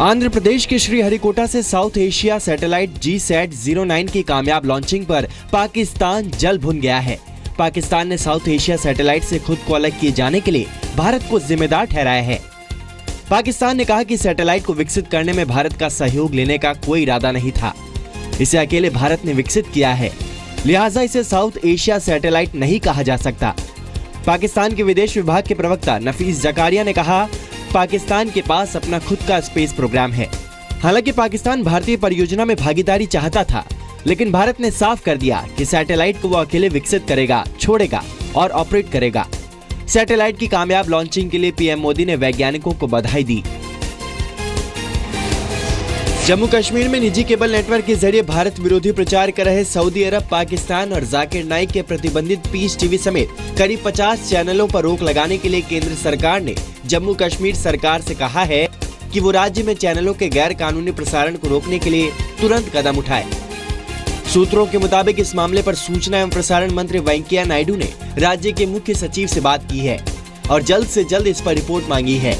आंध्र प्रदेश के श्रीहरिकोटा से south Asia satellite GSAT-09 की कामयाब लॉन्चिंग पर पाकिस्तान जल भुन गया है। पाकिस्तान ने साउथ एशिया सैटेलाइट से खुद को अलग किए जाने के लिए भारत को जिम्मेदार ठहराया है। पाकिस्तान ने कहा कि सैटेलाइट को विकसित करने में भारत का सहयोग लेने का कोई इरादा नहीं था। इसे अकेले भारत ने विकसित किया है, लिहाजा इसे साउथ एशिया सैटेलाइट नहीं कहा जा सकता। पाकिस्तान के विदेश विभाग के प्रवक्ता नफीस जकारिया ने कहा, पाकिस्तान के पास अपना खुद का स्पेस प्रोग्राम है। हालांकि पाकिस्तान भारतीय परियोजना में भागीदारी चाहता था, लेकिन भारत ने साफ कर दिया कि सैटेलाइट को वो अकेले विकसित करेगा, छोड़ेगा और ऑपरेट करेगा। सैटेलाइट की कामयाब लॉन्चिंग के लिए पीएम मोदी ने वैज्ञानिकों को बधाई दी। जम्मू कश्मीर में निजी केबल नेटवर्क के जरिए भारत विरोधी प्रचार कर रहे सऊदी अरब, पाकिस्तान और जाकिर नाइक के प्रतिबंधित पीस टीवी समेत करीब 50 चैनलों पर रोक लगाने के लिए केंद्र सरकार ने जम्मू कश्मीर सरकार से कहा है कि वो राज्य में चैनलों के गैर कानूनी प्रसारण को रोकने के लिए तुरंत कदम उठाए। सूत्रों के मुताबिक इस मामले पर सूचना एवं प्रसारण मंत्री वेंकैया नायडू ने राज्य के मुख्य सचिव से बात की है और जल्द से जल्द इस पर रिपोर्ट मांगी है।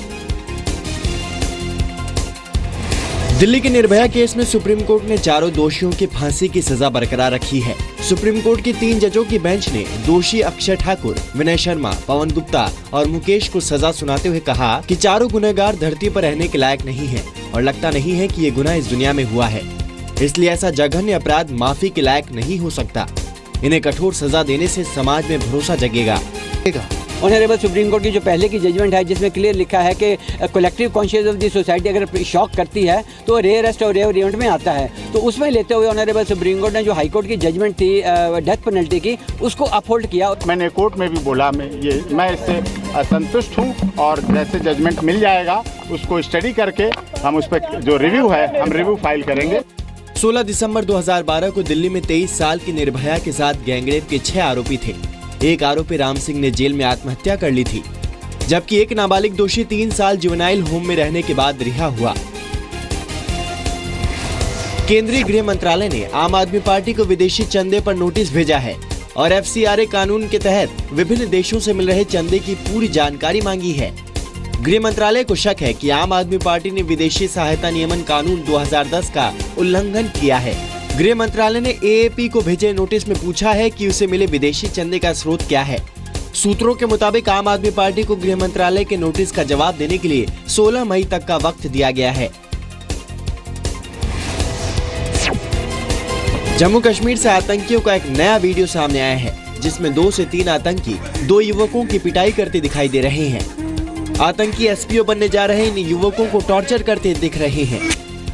दिल्ली के निर्भया केस में सुप्रीम कोर्ट ने चारों दोषियों की फांसी की सजा बरकरार रखी है। सुप्रीम कोर्ट की 3 जजों की बेंच ने दोषी अक्षय ठाकुर, विनय शर्मा, पवन गुप्ता और मुकेश को सजा सुनाते हुए कहा कि चारों गुनहगार धरती पर रहने के लायक नहीं हैं और लगता नहीं है कि ये गुनाह इस दुनिया में हुआ है, इसलिए ऐसा जघन्य अपराध माफी के लायक नहीं हो सकता। इन्हें कठोर सजा देने से समाज में भरोसा जगेगा। ऑनरेबल सुप्रीम कोर्ट की जो पहले की जजमेंट है, जिसमें क्लियर लिखा है कि collective conscious of the society अगर शॉक करती है तो रेयरेस्ट और रेयर इवेंट में आता है, तो उसमें लेते हुए ऑनरेबल सुप्रीम कोर्ट ने जो हाई कोर्ट की जजमेंट थी डेथ पेनल्टी की, उसको अपहोल्ड किया। मैंने कोर्ट में भी बोला मैं इससे असंतुष्ट हूँ और जैसे जजमेंट मिल जाएगा उसको स्टडी करके हम उस पर जो रिव्यू है हम रिव्यू फाइल करेंगे। 16 दिसंबर 2012 को दिल्ली में 23 साल की निर्भया के साथ गैंगरेप के 6 आरोपी थे। एक आरोपी राम सिंह ने जेल में आत्महत्या कर ली थी, जबकि एक नाबालिग दोषी 3 साल जुवेनाइल होम में रहने के बाद रिहा हुआ। केंद्रीय गृह मंत्रालय ने आम आदमी पार्टी को विदेशी चंदे पर नोटिस भेजा है और FCRA कानून के तहत विभिन्न देशों से मिल रहे चंदे की पूरी जानकारी मांगी है। गृह मंत्रालय को शक है कि आम आदमी पार्टी ने विदेशी सहायता नियमन कानून 2010 का उल्लंघन किया है। गृह मंत्रालय ने AAP को भेजे नोटिस में पूछा है कि उसे मिले विदेशी चंदे का स्रोत क्या है। सूत्रों के मुताबिक आम आदमी पार्टी को गृह मंत्रालय के नोटिस का जवाब देने के लिए 16 मई तक का वक्त दिया गया है। जम्मू कश्मीर से आतंकियों का एक नया वीडियो सामने आया है, जिसमें 2 से 3 आतंकी 2 युवकों की पिटाई करते दिखाई दे रहे हैं। आतंकी SPO बनने जा रहे इन युवकों को टॉर्चर करते दिख रहे हैं।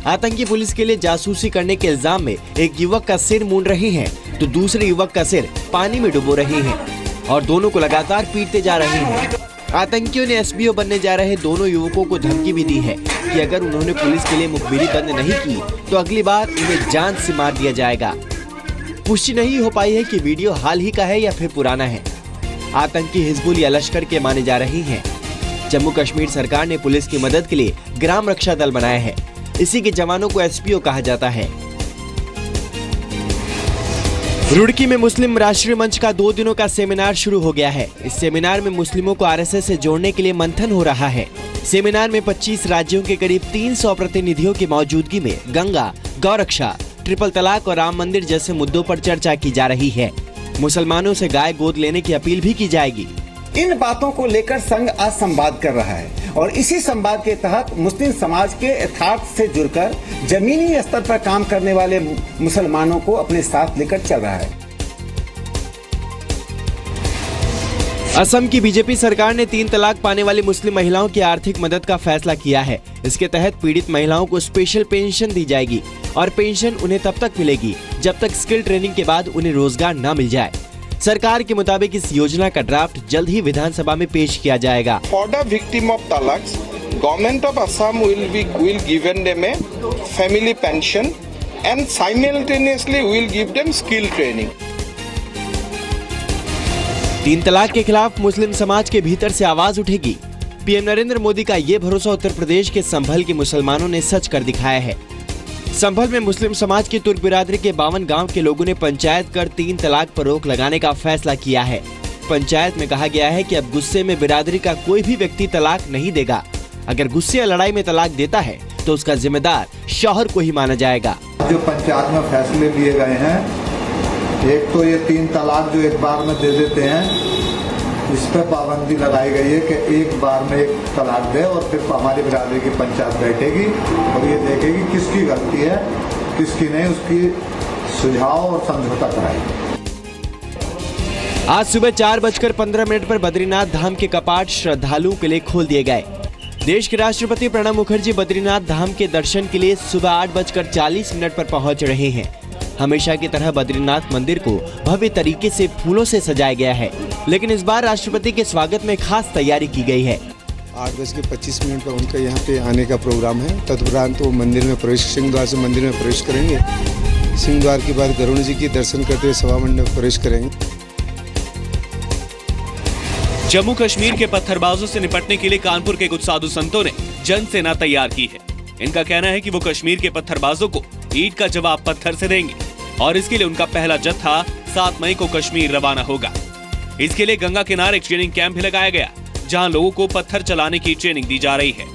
आतंकी पुलिस के लिए जासूसी करने के इल्जाम में एक युवक का सिर मूंड रहे हैं, तो दूसरे युवक का सिर पानी में डुबो रहे हैं और दोनों को लगातार पीटते जा रहे हैं। आतंकियों ने SPO बनने जा रहे दोनों युवकों को धमकी भी दी है कि अगर उन्होंने पुलिस के लिए मुखबिरी बंद नहीं की तो अगली बार उन्हें जान से मार दिया जाएगा। पुष्टि नहीं हो पाई है कि वीडियो हाल ही का है या फिर पुराना है। आतंकी हिजबुल या लश्कर के माने जा रहे हैं। जम्मू कश्मीर सरकार ने पुलिस की मदद के लिए ग्राम रक्षा दल बनाया है। इसी के जवानों को SPO कहा जाता है। रुड़की में मुस्लिम राष्ट्रीय मंच का 2 दिनों का सेमिनार शुरू हो गया है। इस सेमिनार में मुस्लिमों को RSS से जोड़ने के लिए मंथन हो रहा है। सेमिनार में 25 राज्यों के करीब 300 प्रतिनिधियों की मौजूदगी में गंगा, गौरक्षा, ट्रिपल तलाक और राम मंदिर जैसे मुद्दों पर चर्चा की जा रही है। मुसलमानों से गाय गोद लेने की अपील भी की जाएगी। इन बातों को लेकर संघ आज संवाद कर रहा है और इसी संवाद के तहत मुस्लिम समाज के यथार्थ से जुड़कर जमीनी स्तर पर काम करने वाले मुसलमानों को अपने साथ लेकर चल रहा है। असम की बीजेपी सरकार ने 3 तलाक पाने वाली मुस्लिम महिलाओं की आर्थिक मदद का फैसला किया है। इसके तहत पीड़ित महिलाओं को स्पेशल पेंशन दी जाएगी और पेंशन उन्हें तब तक मिलेगी जब तक स्किल ट्रेनिंग के बाद उन्हें रोजगार न मिल जाए। सरकार के मुताबिक इस योजना का ड्राफ्ट जल्द ही विधानसभा में पेश किया जाएगा। For the victim of talaks, Government of Assam will given them a family pension and simultaneously will give them skill training. 3 तलाक के खिलाफ मुस्लिम समाज के भीतर से आवाज उठेगी। पीएम नरेंद्र मोदी का ये भरोसा उत्तर प्रदेश के संभल के मुसलमानों ने सच कर दिखाया है। संभल में मुस्लिम समाज की तुर्क बिरादरी के 52 गांव के लोगों ने पंचायत कर 3 तलाक पर रोक लगाने का फैसला किया है। पंचायत में कहा गया है कि अब गुस्से में बिरादरी का कोई भी व्यक्ति तलाक नहीं देगा। अगर गुस्से या लड़ाई में तलाक देता है तो उसका जिम्मेदार शौहर को ही माना जाएगा। जो पंचायत में फैसले लिए गए हैं, एक तो ये 3 तलाक जो एक बार में दे देते हैं, इस पर पाबंदी लगाई गई है कि एक बार में 1 तलाक दे और फिर हमारी बिरादरी की पंचायत बैठेगी और ये देखेगी किसकी गलती है किसकी नहीं, उसकी सुझाव और समझौता कराएगी। आज सुबह 4:15 पर बद्रीनाथ धाम के कपाट श्रद्धालुओं के लिए खोल दिए गए। देश के राष्ट्रपति प्रणब मुखर्जी बद्रीनाथ धाम के दर्शन के लिए सुबह 8:40 पर पहुंच रहे हैं। हमेशा की तरह बद्रीनाथ मंदिर को भव्य तरीके से फूलों से सजाया गया है, लेकिन इस बार राष्ट्रपति के स्वागत में खास तैयारी की गई है। 8:25 पर उनका यहाँ पे आने का प्रोग्राम है। तदुपरांत वो मंदिर में प्रवेश, सिंह द्वार से मंदिर में प्रवेश करेंगे। सिंह द्वार के बाद गरुड़ जी की दर्शन करते हुए सभा मंडप में प्रवेश करेंगे। जम्मू कश्मीर के पत्थरबाजों से निपटने के लिए कानपुर के कुछ साधु संतों ने जन सेना तैयार की है। इनका कहना है कि वो कश्मीर के पत्थरबाजों को ईंट का जवाब पत्थर से देंगे और इसके लिए उनका पहला जत्था 7 मई को कश्मीर रवाना होगा। इसके लिए गंगा किनारे ट्रेनिंग कैंप भी लगाया गया, जहां लोगों को पत्थर चलाने की ट्रेनिंग दी जा रही है।